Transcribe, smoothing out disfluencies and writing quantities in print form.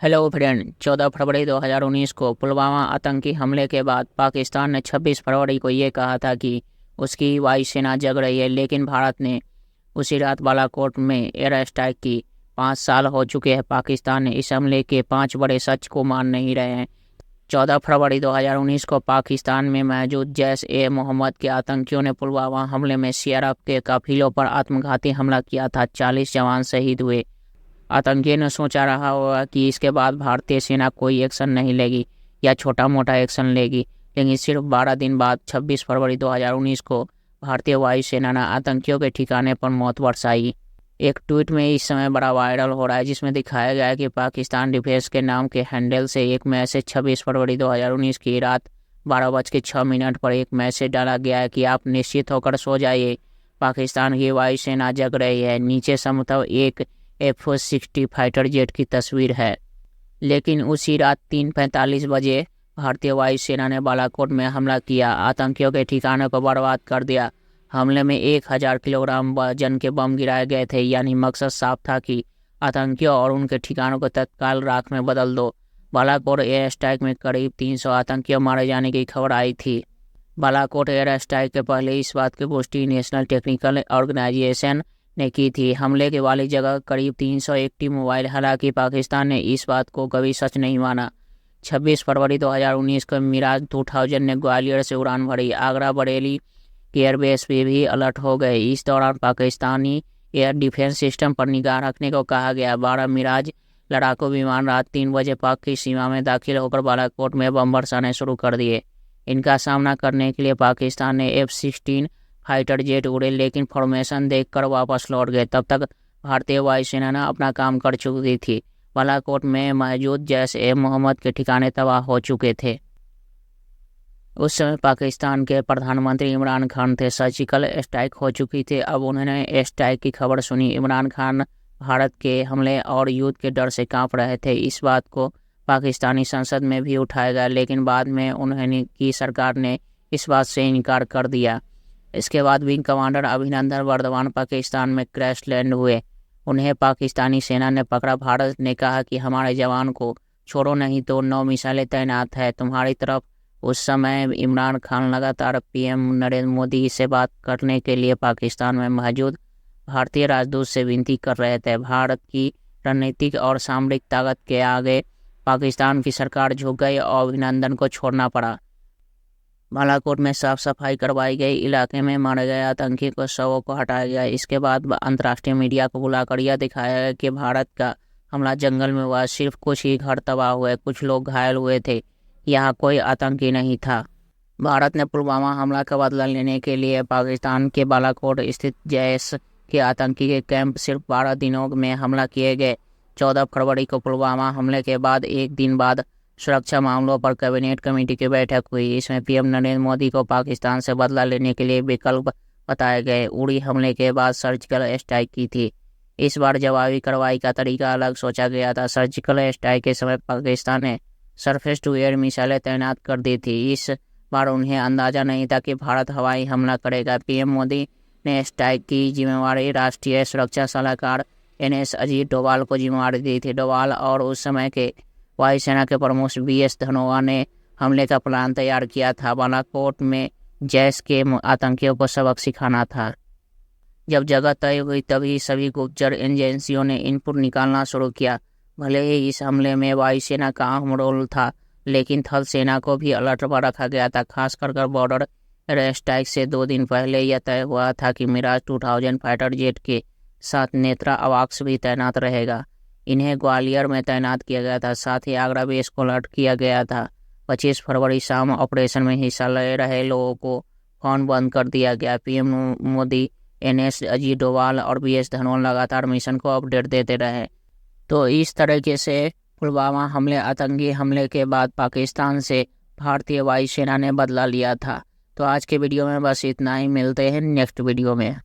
Hello friend, 14 फरवरी 2019 को पुलवामा आतंकी हमले के बाद पाकिस्तान ने 26 फरवरी को ये कहा था कि उसकी वायुसेना जग रही है, लेकिन भारत ने उसी रात बालाकोट में एयर स्ट्राइक की। 5 साल हो चुके हैं, पाकिस्तान ने इस हमले के 5 बड़े सच को मान नहीं रहे हैं। 14 फरवरी 2019 को पाकिस्तान में मौजूद जैश-ए-मोहम्मद के आतंकियों ने पुलवामा हमले में सीआरपीएफ के काफिलों पर आत्मघाती हमला किया था। 40 जवान शहीद हुए। आतंकियों ने सोचा रहा होगा कि इसके बाद भारतीय सेना कोई एक्शन नहीं लेगी या छोटा मोटा एक्शन लेगी, लेकिन सिर्फ 12 दिन बाद 26 फरवरी 2019 को भारतीय वायुसेना ने आतंकियों के ठिकाने पर मौत बरसाई। एक ट्वीट में इस समय बड़ा वायरल हो रहा है, जिसमें दिखाया गया है कि पाकिस्तान डिफेंस के नाम के हैंडल से एक मैसेज 26 फरवरी 2019 की रात 12:06 पर एक मैसेज डाला गया है कि आप निश्चित होकर सो जाइए, पाकिस्तान की वायुसेना जग रही है। नीचे समतल एक F-60 फाइटर जेट की तस्वीर है। लेकिन उसी रात 3:45 बजे भारतीय वायुसेना ने बालाकोट में हमला किया, आतंकियों के ठिकानों को बर्बाद कर दिया। हमले में 1000 किलोग्राम वजन के बम गिराए गए थे, यानी मकसद साफ था कि आतंकियों और उनके ठिकानों को तत्काल राख में बदल दो। बालाकोट एयर स्ट्राइक में करीब 300 आतंकियों मारे जाने की खबर आई थी। बालाकोट एयर स्ट्राइक के पहले इस बात की पुष्टि नेशनल टेक्निकल ऑर्गेनाइजेशन ने की थी। हमले के वाली जगह करीब 300 एक्टिव मोबाइल। हालांकि पाकिस्तान ने इस बात को कभी सच नहीं माना। 26 फरवरी 2019 को मिराज 2000 ने ग्वालियर से उड़ान भरी। आगरा बरेली के एयरबेस पे भी अलर्ट हो गए। इस दौरान पाकिस्तानी एयर डिफेंस सिस्टम पर निगाह रखने को कहा गया। 12 मिराज लड़ाकू विमान रात 3 बजे पाक की सीमा में दाखिल होकर बालाकोट में बम बरसाने शुरू कर दिए। इनका सामना करने के लिए पाकिस्तान ने F-16 फाइटर जेट उड़े, लेकिन फॉर्मेशन देखकर वापस लौट गए। तब तक भारतीय वायुसेना ने अपना काम कर चुकी थी। बालाकोट में मौजूद जैश-ए-मोहम्मद के ठिकाने तबाह हो चुके थे। उस समय पाकिस्तान के प्रधानमंत्री इमरान खान थे। सर्जिकल स्ट्राइक हो चुकी थी। अब उन्होंने स्ट्राइक की खबर सुनी। इमरान खान भारत के हमले और युद्ध के डर से कांप रहे थे। इस बात को पाकिस्तानी संसद में भी उठाया गया, लेकिन बाद में उन्होंने की सरकार ने इस बात से इनकार कर दिया। इसके बाद विंग कमांडर अभिनंदन वर्धमान पाकिस्तान में क्रैश लैंड हुए। उन्हें पाकिस्तानी सेना ने पकड़ा। भारत ने कहा कि हमारे जवान को छोड़ो, नहीं तो 9 मिसाइलें तैनात है तुम्हारी तरफ। उस समय इमरान खान लगातार पीएम नरेंद्र मोदी से बात करने के लिए पाकिस्तान में मौजूद भारतीय राजदूत से विनती कर रहे थे। भारत की रणनीतिक और सामरिक ताकत के आगे पाकिस्तान की सरकार झुक गई और अभिनंदन को छोड़ना पड़ा। बालाकोट में साफ सफाई करवाई गई। इलाके में मारे गए आतंकी को शवों को हटाया गया। इसके बाद अंतर्राष्ट्रीय मीडिया को बुलाकर यह दिखाया गया कि भारत का हमला जंगल में हुआ। सिर्फ कुछ ही घर तबाह हुए, कुछ लोग घायल हुए थे। यहाँ कोई आतंकी नहीं था। भारत ने पुलवामा हमला का बदला लेने के लिए पाकिस्तान के बालाकोट स्थित जैश के आतंकी के कैंप सिर्फ 12 दिनों में हमला किए गए। 14 फरवरी को पुलवामा हमले के बाद एक दिन बाद सुरक्षा मामलों पर कैबिनेट कमेटी की बैठक हुई। इसमें पीएम नरेंद्र मोदी को पाकिस्तान से बदला लेने के लिए विकल्प बताए गए। उड़ी हमले के बाद सर्जिकल स्ट्राइक की थी। इस बार जवाबी कार्रवाई का तरीका अलग सोचा गया था। सर्जिकल स्ट्राइक के समय पाकिस्तान ने सरफेस टू एयर मिसाइलें तैनात कर दी थी। इस बार उन्हें अंदाजा नहीं था कि भारत हवाई हमला करेगा। पीएम मोदी ने स्ट्राइक की जिम्मेवारी राष्ट्रीय सुरक्षा सलाहकार NS अजीत डोभाल को जिम्मेवारी दी थी। डोभाल और उस समय के वायुसेना के प्रमुख BS धनोआ ने हमले का प्लान तैयार किया था। बालाकोट में जैश के आतंकियों को सबक सिखाना था। जब जगह तय हुई तभी सभी गुप्तचर एजेंसियों ने इनपुट निकालना शुरू किया। भले ही इस हमले में वायुसेना का अहम रोल था, लेकिन थल सेना को भी अलर्ट पर रखा गया था। खासकर बॉर्डर एयर स्ट्राइक से 2 दिन पहले यह तय हुआ था कि मिराज 2000 फाइटर जेट के साथ नेत्रा अवाक्स भी तैनात रहेगा। इन्हें ग्वालियर में तैनात किया गया था। साथ ही आगरा बेस को अलर्ट किया गया था। 25 फरवरी शाम ऑपरेशन में हिस्सा ले रहे लोगों को फोन बंद कर दिया गया। पीएम मोदी, NS अजीत डोभाल और BS धनोआ लगातार मिशन को अपडेट देते रहे। तो इस तरीके से पुलवामा हमले, आतंकी हमले के बाद पाकिस्तान से भारतीय वायुसेना ने बदला लिया था। तो आज के वीडियो में बस इतना ही। मिलते हैं नेक्स्ट वीडियो में।